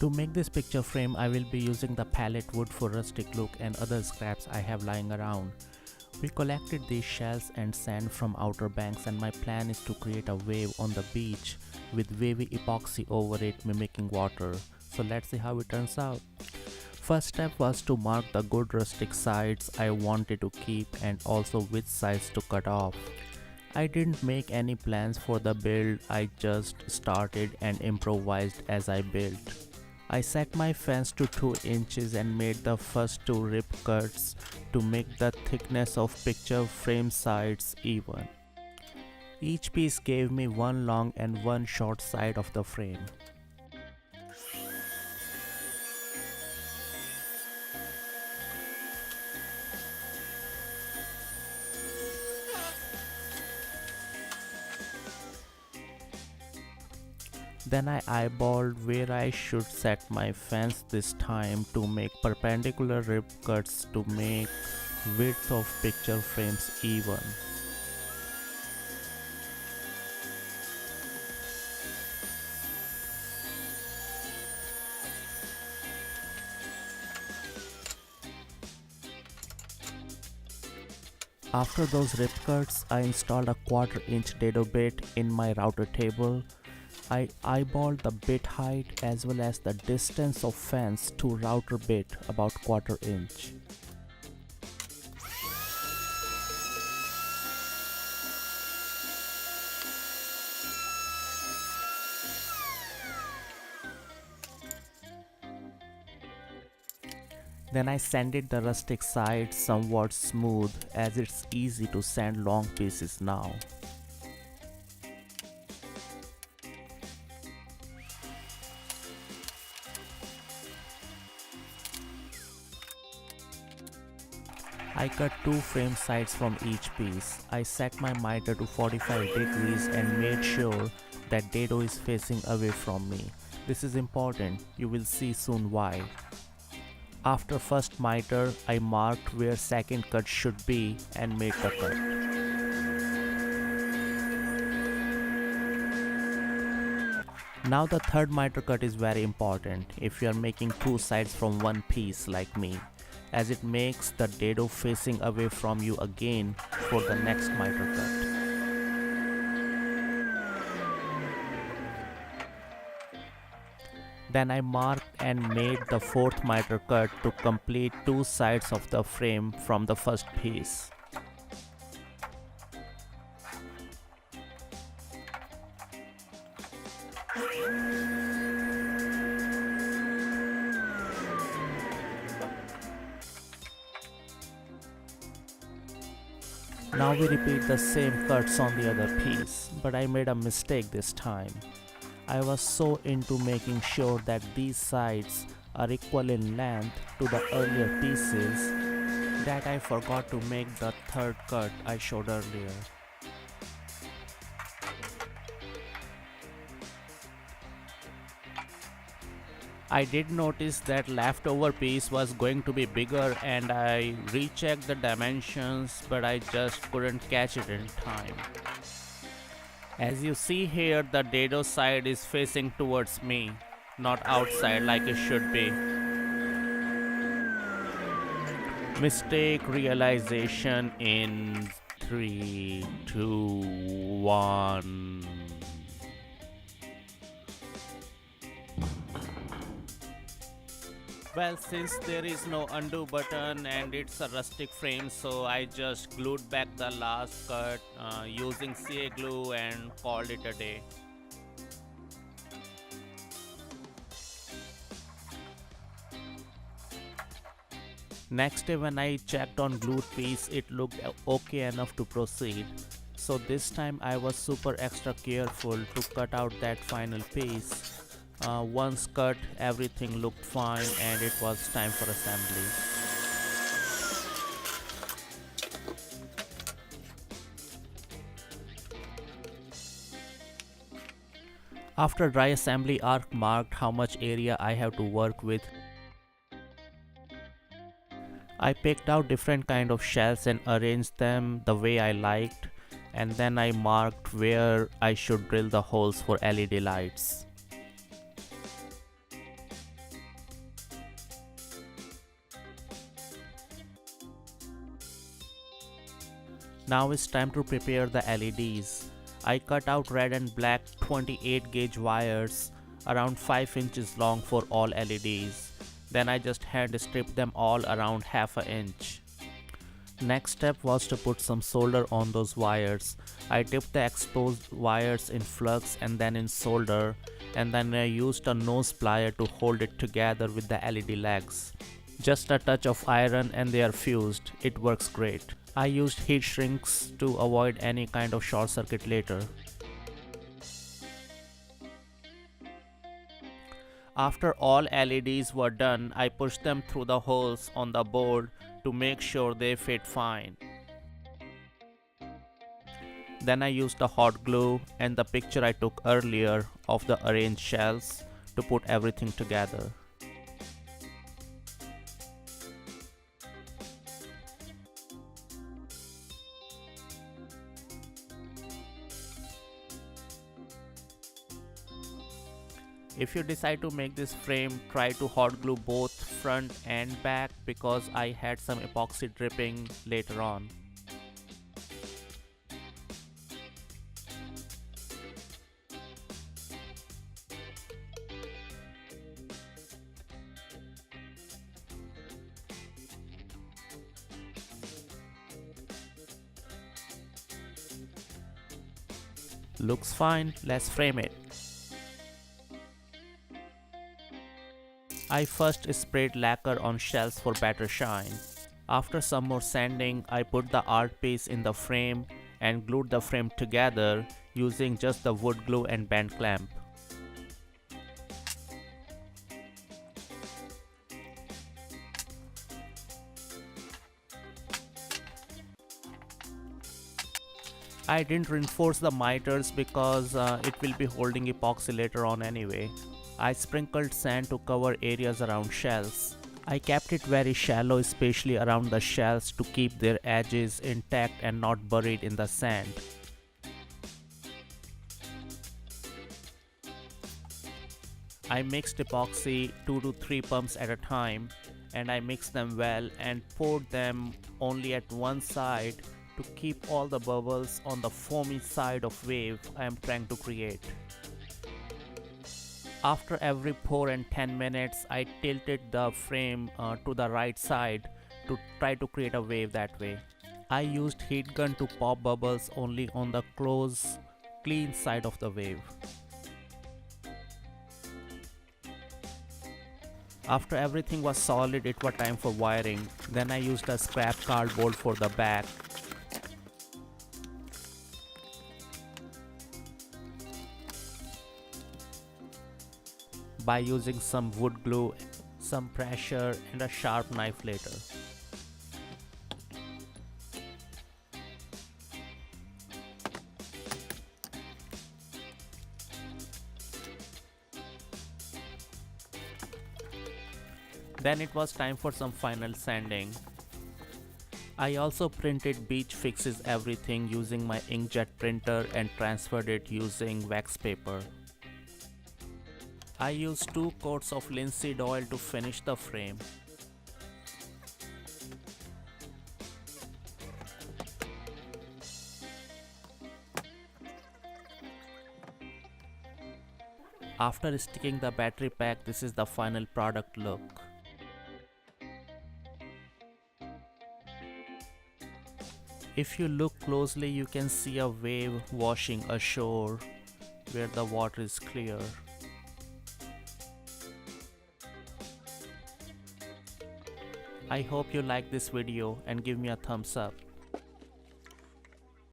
To make this picture frame, I will be using the pallet wood for rustic look and other scraps I have lying around. We collected these shells and sand from outer banks, and my plan is to create a wave on the beach with wavy epoxy over it mimicking water. So let's see how it turns out. First step was to mark the good rustic sides I wanted to keep and also which sides to cut off. I didn't make any plans for the build, I just started and improvised as I built. I set my fence to 2 inches and made the first 2 rip cuts to make the thickness of picture frame sides even. Each piece gave me one long and one short side of the frame. Then I eyeballed where I should set my fence this time to make perpendicular rip cuts to make width of picture frames even. After those rip cuts, I installed a 1/4 inch dado bit in my router table. I eyeballed the bit height as well as the distance of fence to router bit about 1/4 inch. Then I sanded the rustic side somewhat smooth as it's easy to sand long pieces now. I cut 2 frame sides from each piece. I set my miter to 45 degrees and made sure that dado is facing away from me. This is important, you will see soon why. After first miter, I marked where second cut should be and made the cut. Now the third miter cut is very important if you are making 2 sides from one piece like me, as it makes the dado facing away from you again for the next miter cut. Then I marked and made the 4th miter cut to complete 2 sides of the frame from the first piece. Now we repeat the same cuts on the other piece, but I made a mistake this time. I was so into making sure that these sides are equal in length to the earlier pieces that I forgot to make the third cut I showed earlier. I did notice that leftover piece was going to be bigger and I rechecked the dimensions, but I just couldn't catch it in time. As you see here, the dado side is facing towards me, not outside like it should be. Mistake realization in 3, 2, 1. Well, since there is no undo button and it's a rustic frame, so I just glued back the last cut using CA glue and called it a day. Next day when I checked on glued piece, it looked okay enough to proceed. So this time I was super extra careful to cut out that final piece. Once cut, everything looked fine and it was time for assembly. After dry assembly, Arc marked how much area I have to work with. I picked out different kind of shells and arranged them the way I liked, and then I marked where I should drill the holes for LED lights. Now it's time to prepare the LEDs. I cut out red and black 28 gauge wires around 5 inches long for all LEDs. Then I just hand stripped them all around half an inch. Next step was to put some solder on those wires. I dipped the exposed wires in flux and then in solder, and then I used a nose plier to hold it together with the LED legs. Just a touch of iron and they are fused. It works great. I used heat shrinks to avoid any kind of short circuit later. After all LEDs were done, I pushed them through the holes on the board to make sure they fit fine. Then I used the hot glue and the picture I took earlier of the arranged shells to put everything together. If you decide to make this frame, try to hot glue both front and back because I had some epoxy dripping later on. Looks fine, let's frame it. I first sprayed lacquer on shells for better shine. After some more sanding, I put the art piece in the frame and glued the frame together using just the wood glue and band clamp. I didn't reinforce the miters because it will be holding epoxy later on anyway. I sprinkled sand to cover areas around shells. I kept it very shallow, especially around the shells, to keep their edges intact and not buried in the sand. I mixed epoxy 2 to 3 pumps at a time, and I mixed them well and poured them only at one side to keep all the bubbles on the foamy side of wave I am trying to create. After every pour and 10 minutes, I tilted the frame to the right side to try to create a wave that way. I used heat gun to pop bubbles only on the close, clean side of the wave. After everything was solid, it was time for wiring. Then I used a scrap cardboard for the back. By using some wood glue, some pressure and a sharp knife later. Then it was time for some final sanding. I also printed beach fixes everything using my inkjet printer and transferred it using wax paper. I used 2 coats of linseed oil to finish the frame. After sticking the battery pack, this is the final product look. If you look closely, you can see a wave washing ashore where the water is clear. I hope you like this video and give me a thumbs up.